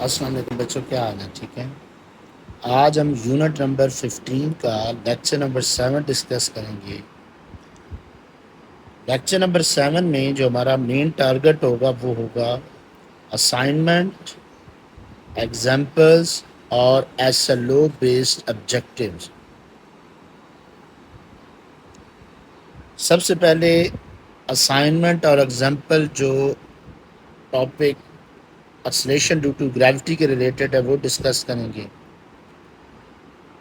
अस्सलाम वालेकुम बच्चों, क्या हाल है? ठीक है। आज हम यूनिट नंबर 15 का लेक्चर नंबर 7 डिस्कस करेंगे। लेक्चर नंबर 7 में जो हमारा मेन टारगेट होगा वो होगा असाइनमेंट, एग्जाम्पल्स और एसएलओ बेस्ड ऑब्जेक्टिव्स। सबसे पहले असाइनमेंट और एग्जाम्पल जो topic acceleration due to gravity के रिलेटेड है वो डिस्कस करेंगे।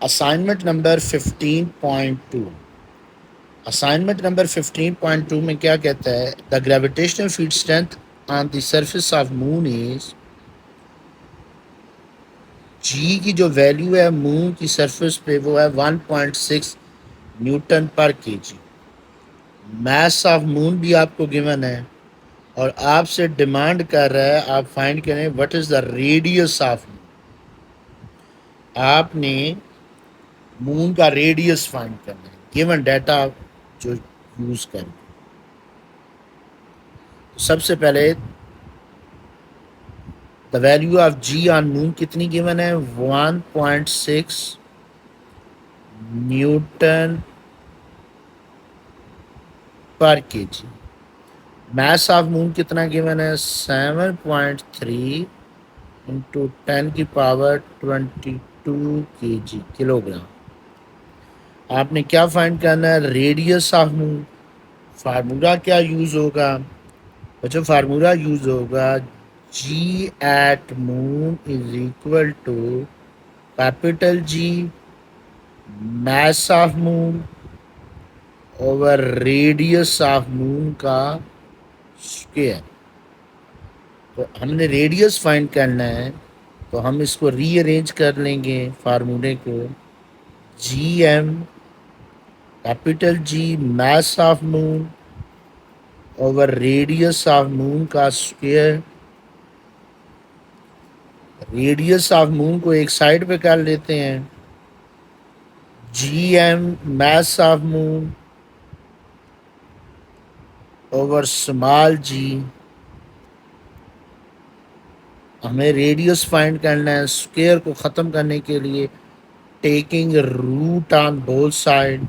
Assignment number 15.2। असाइनमेंट नंबर 15.2 में क्या कहता है? The gravitational field strength on the surface of moon is, g की जो वैल्यू है मून की सरफेस पे वो है 1.6 न्यूटन पर केजी। मास ऑफ मून भी आपको गिवन है और आपसे डिमांड कर रहा है आप फाइंड करें what is the radius of moon. आपने मून का रेडियस फाइंड करना है गिवन डाटा जो यूज करें। तो सबसे पहले the value of g on moon कितनी गिवन है? 1.6 न्यूटन पर केजी। मास ऑफ मून कितना गिवन है? 7.3 इंटू 10⁻²2 केजी, किलोग्राम। आपने क्या फाइंड करना है? Radius of moon. फार्मूला क्या यूज होगा बच्चों? फार्मूला यूज होगा g at moon is equal to capital ji mass of moon over radius of moon का स्क्वायर। तो हमने रेडियस फाइंड करना है तो हम इसको रीअरेंज कर लेंगे फार्मूले को। G m capital ji mass of moon over radius of moon का स्क्वायर। रेडियस ऑफ मून को एक साइड पे कर लेते हैं। G M mass of moon over small g. हमें रेडियस फाइंड करना है स्क्वायर को ख़त्म करने के लिए taking root on both side.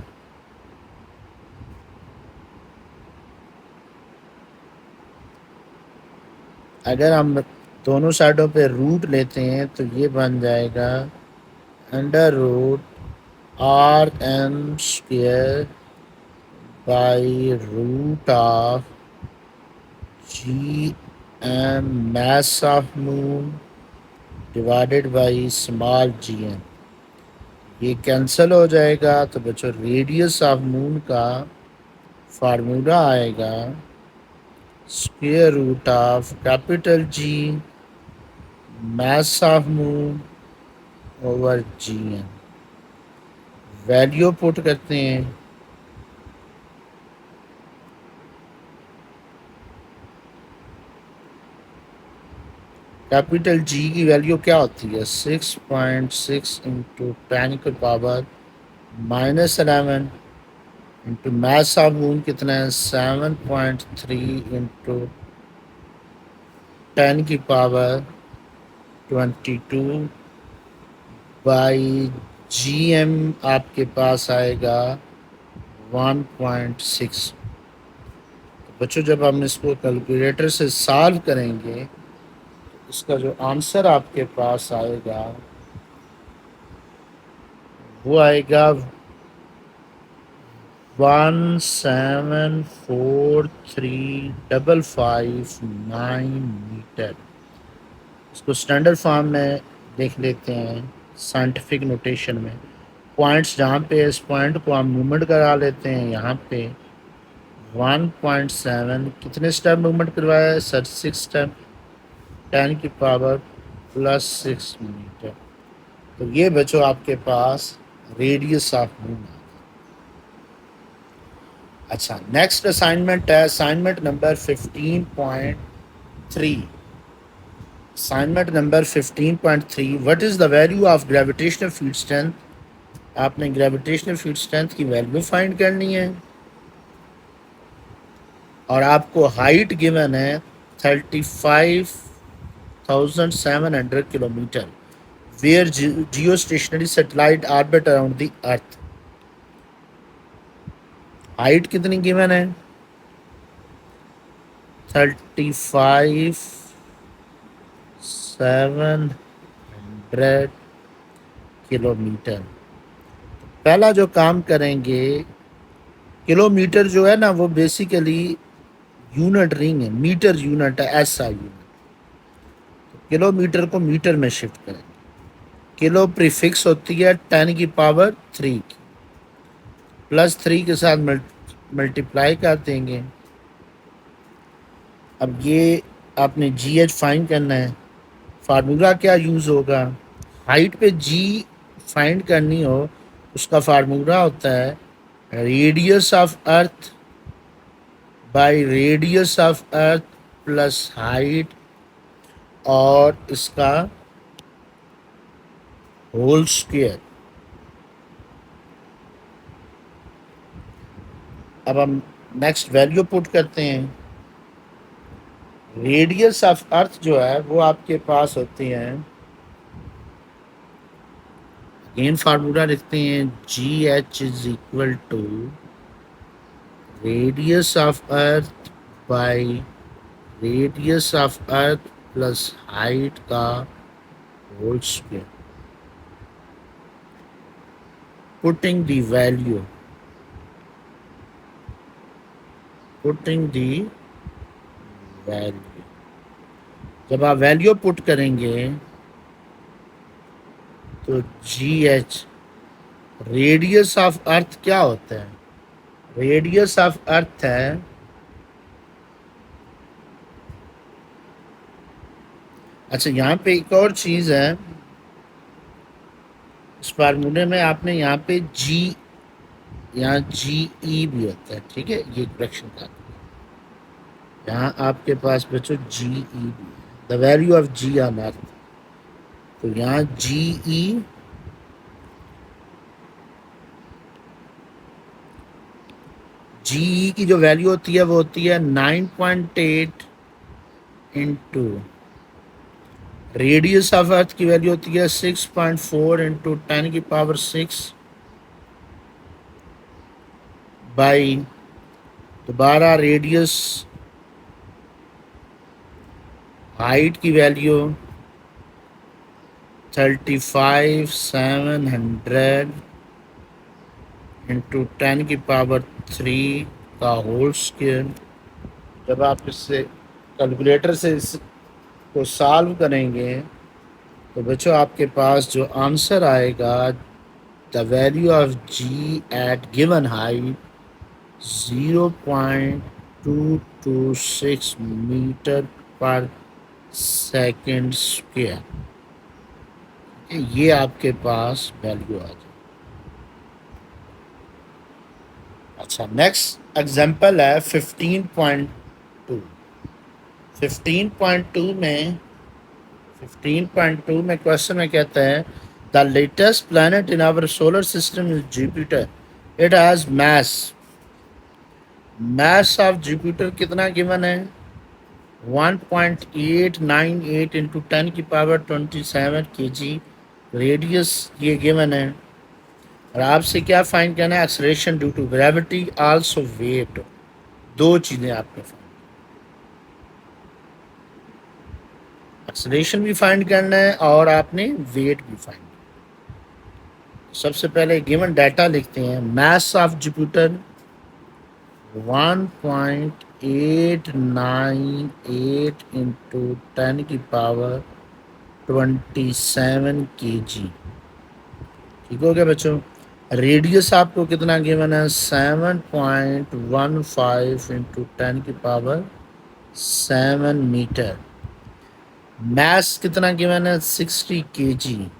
अगर हम दोनों साइडों पे रूट लेते हैं तो ये बन जाएगा under root R M square by root of G M mass of moon divided by small g M. ये कैंसिल हो जाएगा तो बच्चों रेडियस ऑफ मून का फार्मूला आएगा square root of capital ji mass of moon over g M. Value put करते हैं। Capital G की वैल्यू क्या होती है? 6.6 into 10⁻⁻11 into mass of moon कितना है? 7.3 इंटू 10⁻22 बाई जी एम आपके पास आएगा 1.6। तो बच्चों जब हम इसको कैलकुलेटर से सॉल्व करेंगे इसका जो आंसर आपके पास आएगा वो आएगा 1743559 मीटर। इसको स्टैंडर्ड फॉर्म में देख लेते हैं साइंटिफिक नोटेशन में। पॉइंट्स जहाँ पे इस पॉइंट को हम मूवमेंट करा लेते हैं यहाँ पे 1.7 कितने स्टेप मूवमेंट करवाया है सर? 6 step 10⁻+6 metre. तो ये बच्चों आपके पास रेडियस ऑफ मून। अच्छा, नेक्स्ट असाइनमेंट है assignment number 15.3। Assignment number 15.3 what is the value of gravitational field strength. आपने ग्रेविटेशनल फील्ड स्ट्रेंथ की वैल्यू फाइंड करनी है और आपको हाइट गिवन है 35 1700 kilometre where geostationary satellite orbit around the earth. Height कितनी गिवन है? 35,700 किलोमीटर। पहला जो काम करेंगे, किलोमीटर जो है ना वो बेसिकली यूनिट रिंग है, मीटर यूनिट है, ऐसा यूनिट। किलोमीटर को मीटर में शिफ्ट करेंगे। किलो प्रीफिक्स होती है 10 की पावर 3 की, +3 के साथ मल्टीप्लाई कर देंगे। अब ये आपने GH फाइंड करना है। फार्मूला क्या यूज़ होगा? हाइट पे G फाइंड करनी हो, उसका फार्मूला होता है radius of earth by radius of earth plus height और इसका होल स्क्वायर। अब हम नेक्स्ट वैल्यू पुट करते हैं। रेडियस ऑफ अर्थ जो है वो आपके पास होती है, अगेन फार्मूला लिखते हैं, GH is equal to radius of earth by radius of earth plus height का whole square. Putting the value जब आप वैल्यू पुट करेंगे तो GH रेडियस ऑफ अर्थ क्या होता है? रेडियस ऑफ अर्थ है अच्छा, यहाँ पे एक और चीज है, इस फार्मूले में आपने यहाँ पे यहाँ GE भी होता है, ठीक है, ये करेक्शन का। यहाँ आपके पास बच्चों GE भी है, the value of G on earth. तो यहाँ GE की जो वैल्यू होती है वो होती है 9.8 इंटू रेडियस ऑफ अर्थ की वैल्यू होती है 6.4 इंटू 10 की पावर 6 बाई दोबारा रेडियस, हाइट की वैल्यू 35,700 इंटू 10 की पावर 3 का होल स्क्वायर। जब आप इससे कैलकुलेटर से इसको सॉल्व करेंगे तो बच्चों आपके पास जो आंसर आएगा, the value of G at given height 0.226 metre per second square. ये आपके पास वैल्यू आ जाए। अच्छा, नेक्स्ट एग्जांपल है 15.2। 15.2 में क्वेश्चन में कहता है the latest planet in our solar system is Jupiter. It has mass of Jupiter कितना गिवन है? 1.898 इंटू 10 की पावर 27 kg। रेडियस ये गिवन है और आपसे क्या फाइंड करना है? Acceleration due to gravity also weight. दो चीजें आपने फाइंड, एक्सेलरेशन भी फाइंड करना है और आपने वेट भी फाइंड करना है। सबसे पहले गिवन डाटा लिखते हैं। मास ऑफ जुपिटर 1.898 इंटू 10 की पावर 27 kg। ठीक हो गया बच्चों। रेडियस आपको कितना गिवन है? 7.15 इंटू 10 की पावर 7 मीटर। मास कितना गिवन है? 60 kg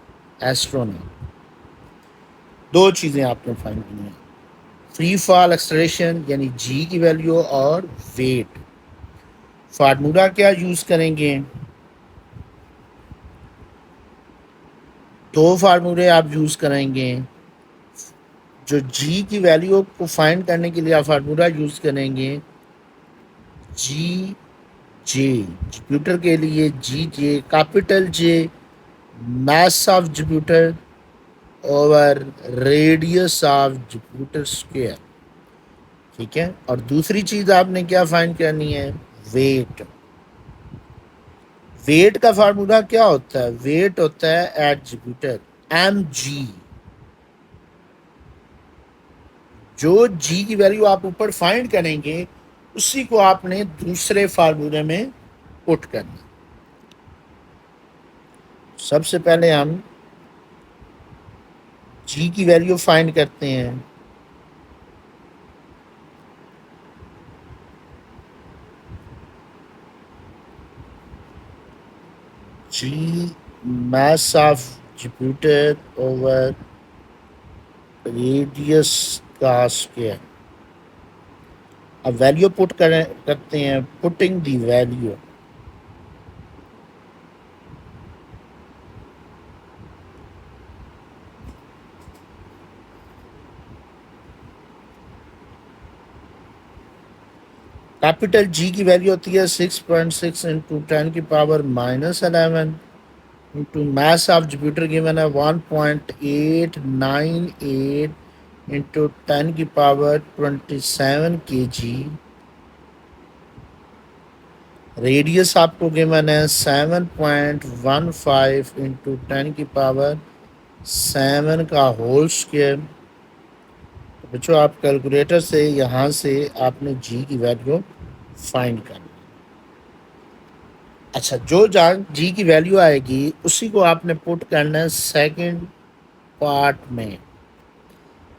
एस्ट्रोनॉट। दो चीजें आपने फाइंड करनी है, फ्री फॉल एक्सेलरेशन यानी G की वैल्यू और वेट। फार्मूला क्या यूज करेंगे? दो फार्मूले आप यूज करेंगे। जो G की वैल्यू को फाइंड करने के लिए आप फार्मूला यूज करेंगे G जे, जुपिटर के लिए g J, capital J mass of Jupiter over radius of Jupiter square। ठीक है, और दूसरी चीज आपने क्या फाइंड करनी है, वेट। वेट का फार्मूला क्या होता है, वेट होता है एट जुपिटर mg। जो g की वैल्यू आप ऊपर फाइंड करेंगे उसी को आपने दूसरे फार्मूले में पुट करना। सबसे पहले हम g की वैल्यू फाइंड करते हैं। g mass of Jupiter over radius का स्क्वायर। अब वैल्यू पुट करते हैं, पुटिंग दी वैल्यू। कैपिटल जी की वैल्यू होती है 6.6 इंटू 10 की power -11 into mass of Jupiter given है 1.898 इंटू 10 की पावर 27 kg। रेडियस आपको गिवन है 7.15 इंटू 10 की पावर 7 का होल स्क्वायर। बच्चों आप कैलकुलेटर से यहाँ से आपने जी की वैल्यू फाइंड करनी। अच्छा, जो जहाँ जी की वैल्यू आएगी उसी को आपने पुट करना है सेकंड पार्ट में।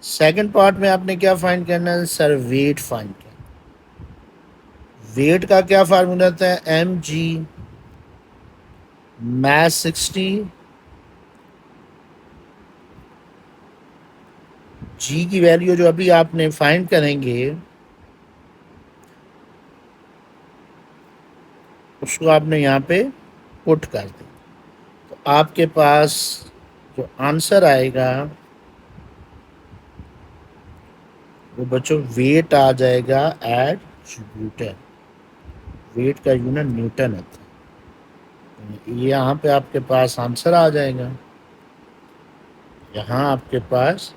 सेकंड पार्ट में आपने क्या फाइंड करना है सर, वेट फाइंड करना। वेट का क्या फार्मूला था, एम जी मैथ 60, जी की वैल्यू जो अभी आपने फाइंड करेंगे उसको आपने यहाँ पे पुट कर दें, तो आपके पास जो आंसर आएगा वो बच्चों वेट आ जाएगा एट जुपिटर। वेट का यूनिट न्यूटन होता है। ये यहाँ पे आपके पास आंसर आ जाएगा, यहाँ आपके पास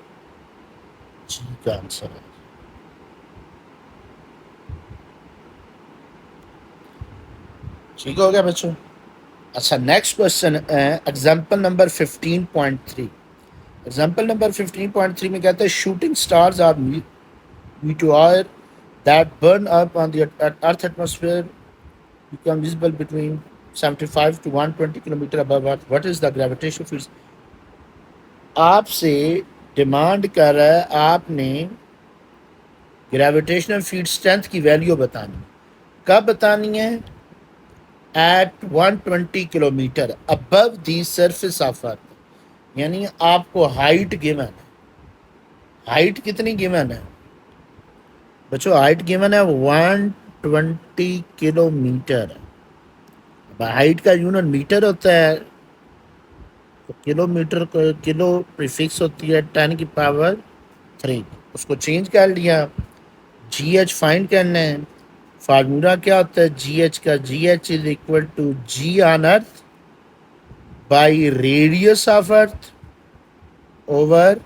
जी का आंसर है। ठीक हो गया बच्चों। अच्छा, नेक्स्ट क्वेश्चन है एग्जाम्पल नंबर 15.3। एग्जाम्पल नंबर 15.3 में कहते हैं shooting stars are meteor that burn up on the Earth atmosphere become visible between 75 to 120 kilometer above Earth. What is the gravitational field? आपसे डिमांड कर रहा है आपने ग्रेविटेशनल फील्ड स्ट्रेंथ की value बतानी। कब बतानी है, at 120 kilometre above the surface of earth. यानी आपको हाइट गिवन है। हाइट कितनी गिवन है बच्चों, हाइट गिवन है 120 किलोमीटर। हाइट का यूनिट मीटर होता है, तो किलोमीटर को किलो प्रीफिक्स होती है 10 की पावर 3। उसको चेंज कर लिया, जी एच फाइंड करना है। फार्मूला क्या होता है जी एच का, g h is equal to g on earth by radius of earth over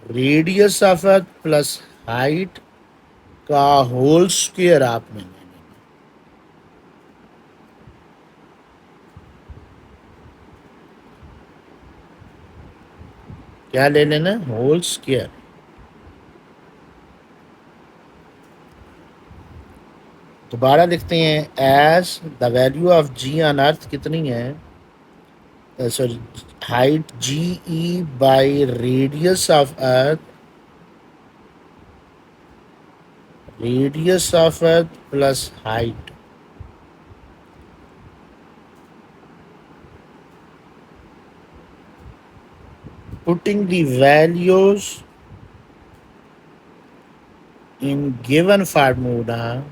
radius of earth plus height का होल स्क्वायर आपने लेना। क्या ले लेना, होल स्क्वायर। दोबारा लिखते हैं, as the value of g on earth कितनी है, sorry height g e by radius of earth, radius of earth plus height. Putting the values in given formula,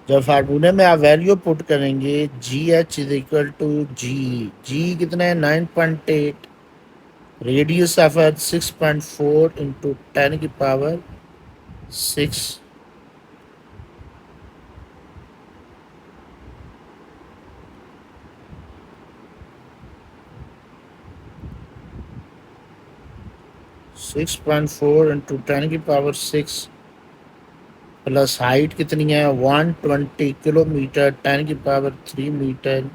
जब फार्मूले में आप वैल्यू पुट करेंगे g h is equal to g कितना है 9.8, radius of earth 6.4 into 10 की power 6 6.4 into 10⁻6 plus height कितनी है 120 किलोमीटर 10⁻3 मीटर,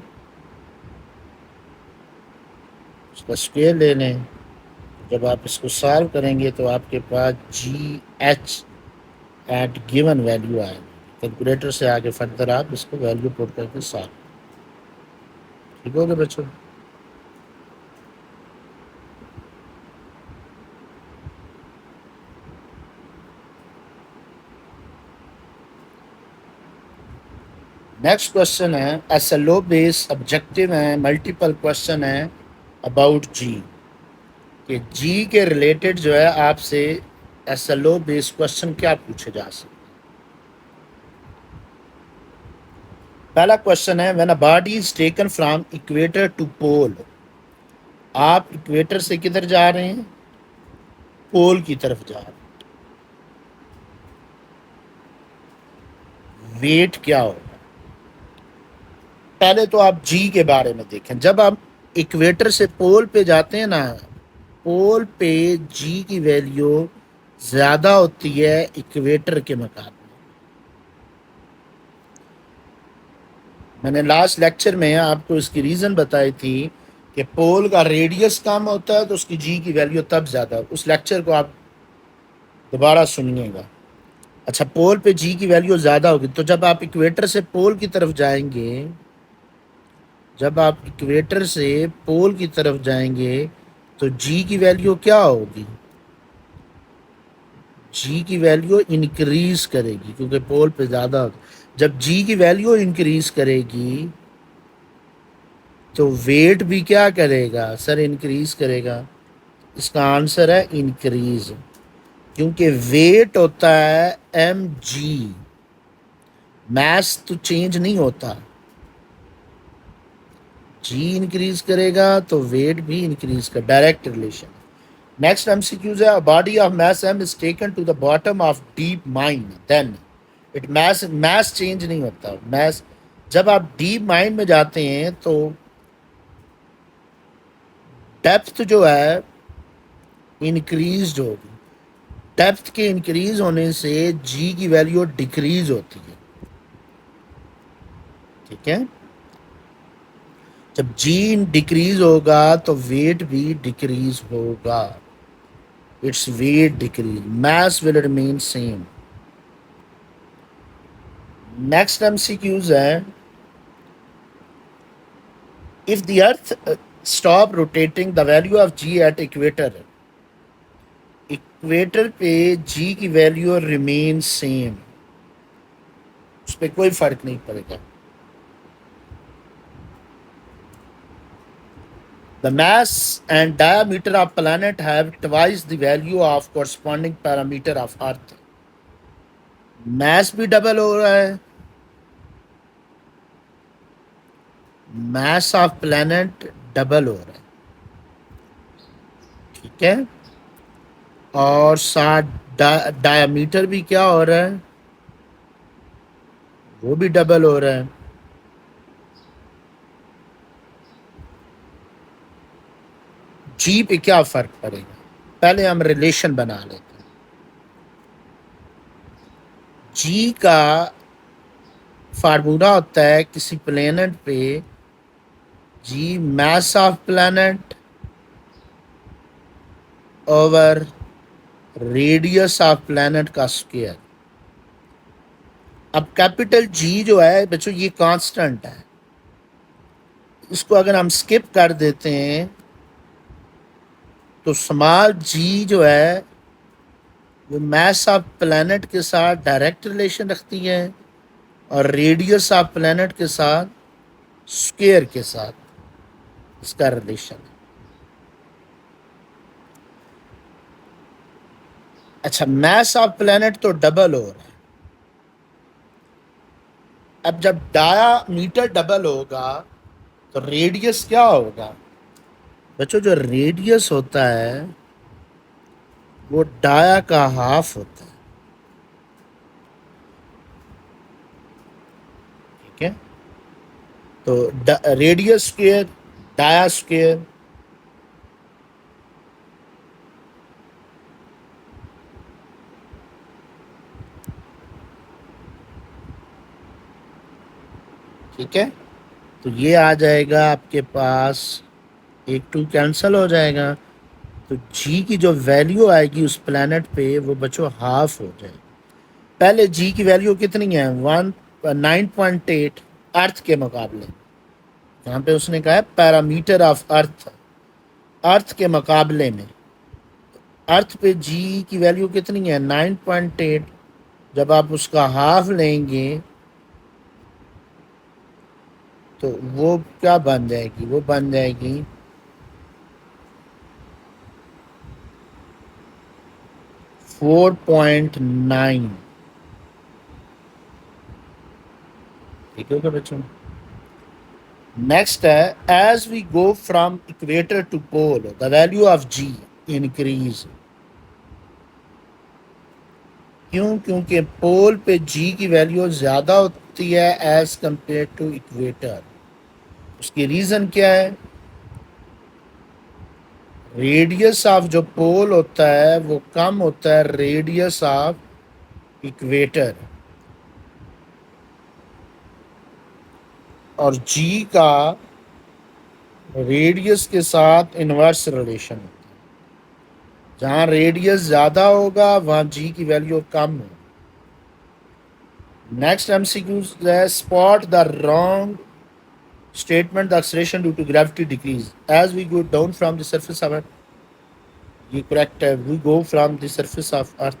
इसका स्क्वायर ले लें। जब आप इसको सॉल्व करेंगे तो आपके पास GH एट गिवन वैल्यू आएगी। कैलकुलेटर से आगे फर्दर आप इसको वैल्यू पुट करके सॉल्व, ठीक हो गया बच्चों। नेक्स्ट क्वेश्चन है SLO बेस ऑब्जेक्टिव है, मल्टीपल क्वेश्चन है अबाउट जी, कि जी के रिलेटेड जो है आपसे SLO बेस क्वेश्चन क्या पूछे जा सकते। पहला क्वेश्चन है when a body is taken from equator to pole, आप इक्वेटर से किधर जा रहे हैं, पोल की तरफ जा रहे हैं, वेट क्या होगा। पहले तो आप जी के बारे में देखें, जब आप इक्वेटर से पोल पे जाते हैं ना, पोल पे जी की वैल्यू ज़्यादा होती है इक्वेटर के मुकाबले। मैंने लास्ट लेक्चर में आपको इसकी रीज़न बताई थी कि पोल का रेडियस कम होता है तो उसकी जी की वैल्यू तब ज़्यादा, उस लेक्चर को आप दोबारा सुनिएगा। अच्छा, पोल पे जी की वैल्यू ज़्यादा होगी, तो जब आप इक्वेटर से पोल की तरफ जाएंगे, जब आप इक्वेटर से पोल की तरफ जाएंगे तो जी की वैल्यू क्या होगी, जी की वैल्यू इंक्रीज करेगी क्योंकि पोल पे ज़्यादा होगा। जब जी की वैल्यू इंक्रीज करेगी तो वेट भी क्या करेगा सर, इंक्रीज करेगा। इसका आंसर है इंक्रीज, क्योंकि वेट होता है mg, मास तो चेंज नहीं होता। जी इंक्रीज करेगा तो वेट भी इंक्रीज कर, डायरेक्ट रिलेशन। नेक्स्ट एमसीक्यूज है, body of mass m is taken to the bottom of deep mine, then it mass change नहीं होता। मास जब आप डीप माइन में जाते हैं तो डेप्थ जो है इंक्रीज होगी, डेप्थ के इंक्रीज होने से जी की वैल्यू डिक्रीज होती है, ठीक है। जब जी डिक्रीज होगा तो वेट भी डिक्रीज होगा, its weight decrease, mass will remain same. Next MCQs है, if the earth stop rotating the value of ji at equator, equator पे जी की वैल्यू रिमेन सेम, उस पर कोई फर्क नहीं पड़ेगा। The mass and diameter of planet have twice the value of corresponding parameter of Earth. mass भी double हो रहा है, mass of planet डबल हो रहा है, ठीक है। और साथ डायमीटर भी क्या हो रहा है, वो भी डबल हो रहा है। जी पे क्या फर्क पड़ेगा, पहले हम रिलेशन बना लेते हैं। जी का फार्मूला होता है किसी प्लेनेट पे g mass of planet over radius of planet का स्क्वायर। अब कैपिटल जी जो है बच्चों ये कांस्टेंट है, इसको अगर हम स्किप कर देते हैं तो स्मॉल जी जो है वो मास ऑफ प्लेनेट के साथ डायरेक्ट रिलेशन रखती है और रेडियस ऑफ प्लेनेट के साथ स्क्वायर के साथ इसका रिलेशन है। अच्छा, मास ऑफ प्लेनेट तो डबल हो रहा है, अब जब डायामीटर डबल होगा तो रेडियस क्या होगा बच्चों, जो रेडियस होता है वो डाया का हाफ होता है, ठीक है, तो रेडियस स्क्वायर, डाया स्क्वायर, ठीक है, तो ये आ जाएगा आपके पास, एक टू कैंसिल हो जाएगा, तो जी की जो वैल्यू आएगी उस प्लेनेट पे वो बच्चों हाफ हो जाएगी। पहले जी की वैल्यू कितनी है, 9.8 अर्थ के मुकाबले, यहाँ पे उसने कहा है पैरामीटर ऑफ अर्थ, अर्थ के मुकाबले में अर्थ पे जी की वैल्यू कितनी है 9.8, जब आप उसका हाफ लेंगे तो वो क्या बन जाएगी, वो बन जाएगी 4.9। ठीक है बच्चों, नेक्स्ट है as we go from equator to pole the value of g increase. क्यों, क्योंकि पोल पे जी की वैल्यू ज़्यादा होती है एज कंपेयर टू इक्वेटर। उसकी रीज़न क्या है, रेडियस ऑफ जो पोल होता है वो कम होता है रेडियस ऑफ इक्वेटर, और जी का रेडियस के साथ इनवर्स रिलेशन होता है। जहाँ रेडियस ज़्यादा होगा वहाँ जी की वैल्यू कम होगी। नेक्स्ट एमसीक्यू है spot the wrong statement the acceleration due to gravity decrease as we go down from the surface of earth. ये करेक्ट है, we go from the surface of earth,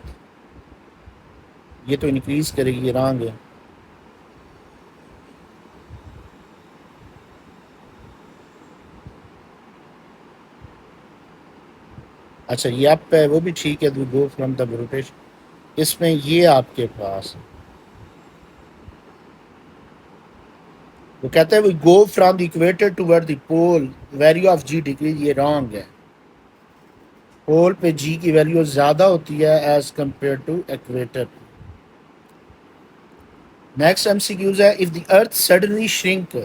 ये तो इंक्रीज करेगी, ये wrong है। अच्छा ये आप पे वो भी ठीक है, we go from the rotation, इसमें ये आपके पास वो कहते हैं we go from the equator toward the pole value of ji decrease, ये रॉन्ग है। पोल पे जी की वैल्यू ज़्यादा होती है as compare to equator. Next MCQs है if the earth suddenly shrink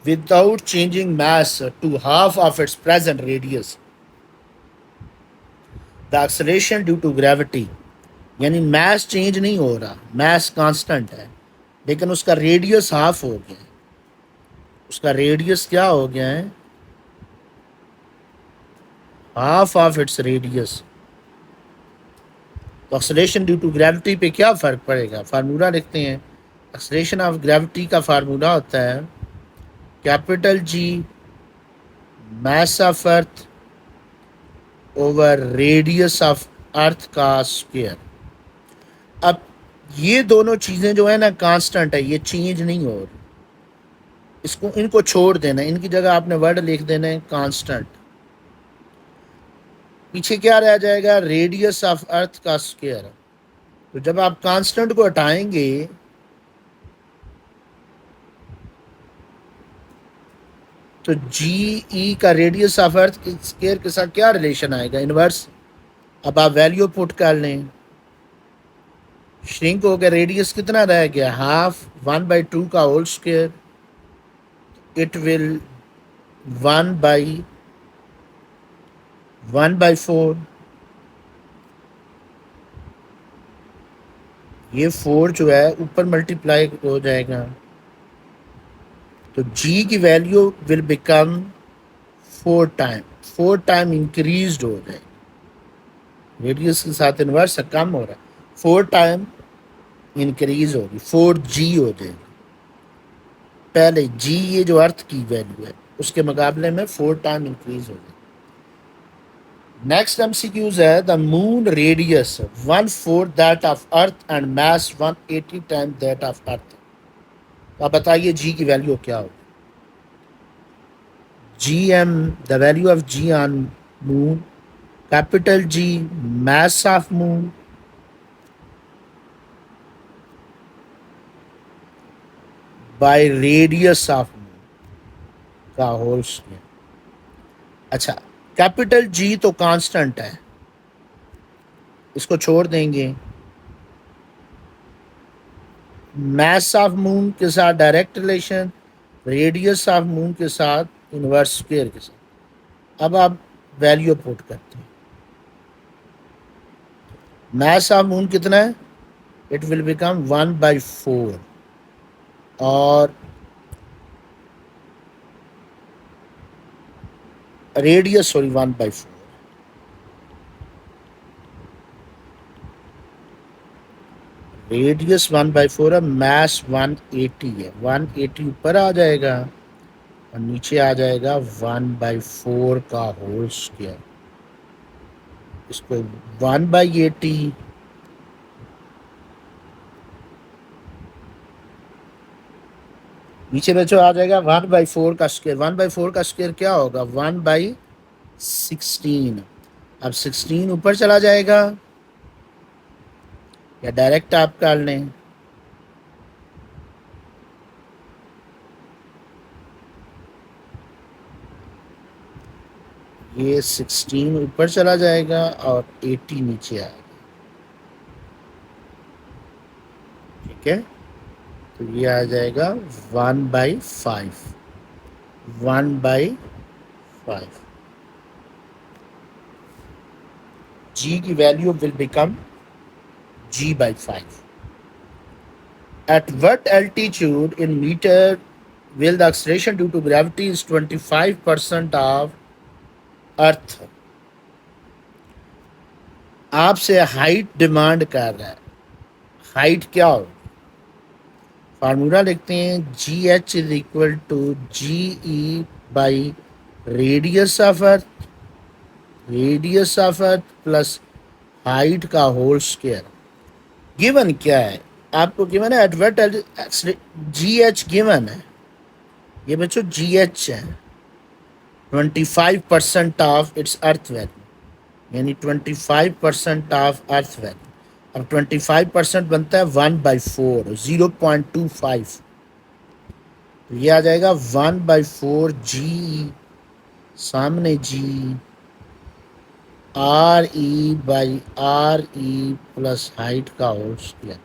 without changing mass to half of its present radius the acceleration due to gravity, यानी मास change नहीं हो रहा, मास कांस्टेंट है, लेकिन उसका रेडियस हाफ हो गया है, उसका रेडियस क्या हो गया है, हाफ ऑफ इट्स रेडियस, तो एक्सेलरेशन ड्यू टू ग्रेविटी पे क्या फ़र्क पड़ेगा, फार्मूला लिखते हैं। एक्सेलरेशन ऑफ ग्रेविटी का फार्मूला होता है capital G mass of earth over radius of earth का स्क्वायर। अब ये दोनों चीज़ें जो है ना कांस्टेंट है, ये चेंज नहीं हो रही, इसको इनको छोड़ देना है, इनकी जगह आपने वर्ड लिख देना है कांस्टेंट, पीछे क्या रह जाएगा रेडियस ऑफ अर्थ का स्क्वायर। तो जब आप कांस्टेंट को हटाएंगे तो जी ई का रेडियस ऑफ अर्थ स्क्वायर के साथ क्या रिलेशन आएगा, इनवर्स। अब आप वैल्यू पुट कर लें, श्रिंक हो गया, रेडियस कितना रह गया हाफ, 1/2 का होल स्क्वायर, इट विल 1/4, ये 4 जो है ऊपर मल्टीप्लाई हो जाएगा, तो जी की value will become 4 time increase हो जाएगी, रेडियस के साथ इनवर्स कम हो रहा है, 4 टाइम इंक्रीज होगी, 4G हो जाएगी। पहले जी ये जो अर्थ की वैल्यू है उसके मुकाबले में 4 टाइम इंक्रीज हो जाएगी। नेक्स्ट एमसीक्यूज है the moon radius 1/4 that of earth and mass 180 time that of earth. तो आप बताइए जी की वैल्यू क्या होगी, GM, the value of G on moon, capital G, mass of moon, by radius of moon का whole square. अच्छा capital G तो constant है, इसको छोड़ देंगे, मास ऑफ मून के साथ direct relation, radius of moon के साथ इनवर्स स्क्वायर के साथ। अब आप वैल्यू पुट करते हैं। मास ऑफ मून कितना है? इट विल बिकम 1/4 और रेडियस सॉरी 1/4, रेडियस 1/4 है, मास 180 है, 180 ऊपर आ जाएगा और नीचे आ जाएगा 1/4 का होल स्क्वायर। इसको 1/80 नीचे बच्चों आ जाएगा 1/4 का स्क्वायर। 1/4 का स्क्वायर क्या होगा? 1/16। अब 16 ऊपर चला जाएगा या डायरेक्ट आप कर लें? ये 16 ऊपर चला जाएगा और 80 नीचे आएगा। ठीक है, तो ये आ जाएगा 1/5, 1/5। जी की value will become g/5। At what altitude in meter will the acceleration due to gravity is 25% of अर्थ? आपसे हाइट डिमांड कर रहा है। हाइट क्या हो? फार्मूला लिखते हैं GH is equal to GE by radius of earth, radius of earth plus height का whole square. Given क्या है आपको? गिवन है एट GH गिवन है। ये बच्चों GH है 25% ऑफ इट्स अर्थ वैल्यू, यानी 25% ऑफ अर्थ वैल्यू। अब 25% बनता है 1/4, 0.25। तो ये आ जाएगा 1/4 जी, सामने जी, RE/RE प्लस हाइट का होल स्क्वायर।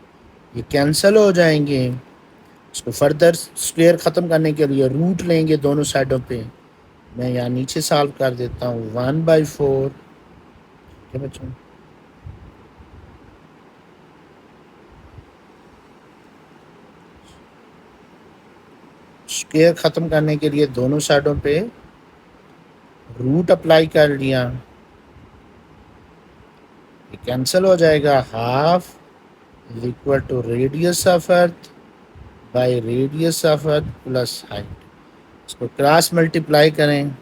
ये कैंसिल हो जाएंगे। इसको फर्दर स्क्वायर ख़त्म करने के लिए रूट लेंगे दोनों साइडों पे। मैं यहाँ नीचे सॉल्व कर देता हूँ 1/4। ठीक है बच्चों, स्क्वायर ख़त्म करने के लिए दोनों साइडों पे रूट अप्लाई कर लिया। ये कैंसिल हो जाएगा। Half is equal to radius of earth by radius of earth plus height. इसको क्रॉस मल्टीप्लाई करें,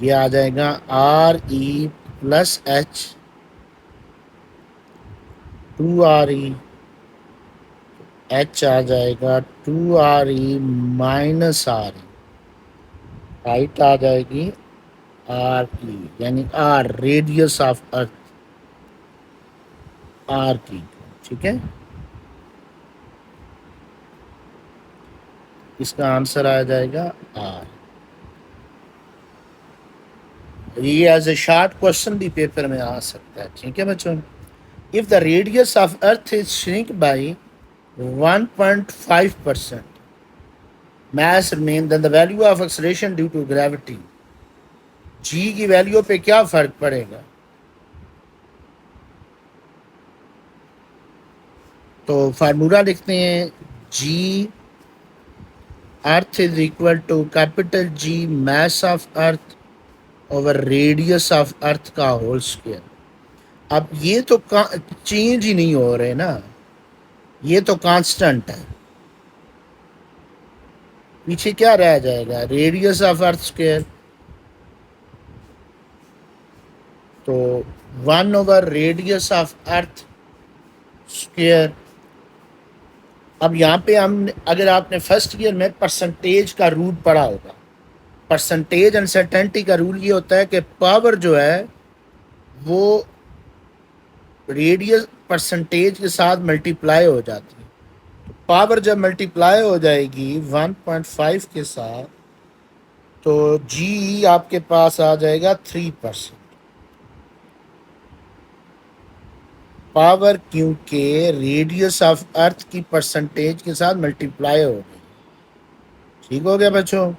ये आ जाएगा RE plus H, 2RE, H आ जाएगा 2RE माइनस RE, हाइट आ जाएगी RE, यानी R radius of earth R की। ठीक है, इसका आंसर आ जाएगा R। ये एज ए शॉर्ट क्वेश्चन भी पेपर में आ सकता है। ठीक है बच्चों, if the radius of earth is shrink by 1.5%, mass remain, then the value of acceleration due to gravity, g की वैल्यू पे क्या फर्क पड़ेगा? तो फार्मूला लिखते हैं g earth is equal to capital G mass of earth over radius of earth का whole square. अब ये तो चेंज ही नहीं हो रहे ना, ये तो कांस्टेंट है। पीछे क्या रह जाएगा? Radius of earth square. तो 1 over radius of earth square. अब यहाँ पे हम, अगर आपने फर्स्ट ईयर में परसेंटेज का रूल पढ़ा होगा, परसेंटेज अनसर्टेनिटी का रूल ये होता है कि पावर जो है वो रेडियस परसेंटेज के साथ मल्टीप्लाई हो जाती है। तो पावर जब मल्टीप्लाई हो जाएगी 1.5 के साथ, तो जी आपके पास आ जाएगा 3%। पावर क्योंकि रेडियस ऑफ अर्थ की परसेंटेज के साथ मल्टीप्लाई हो गई। ठीक हो गया बच्चों।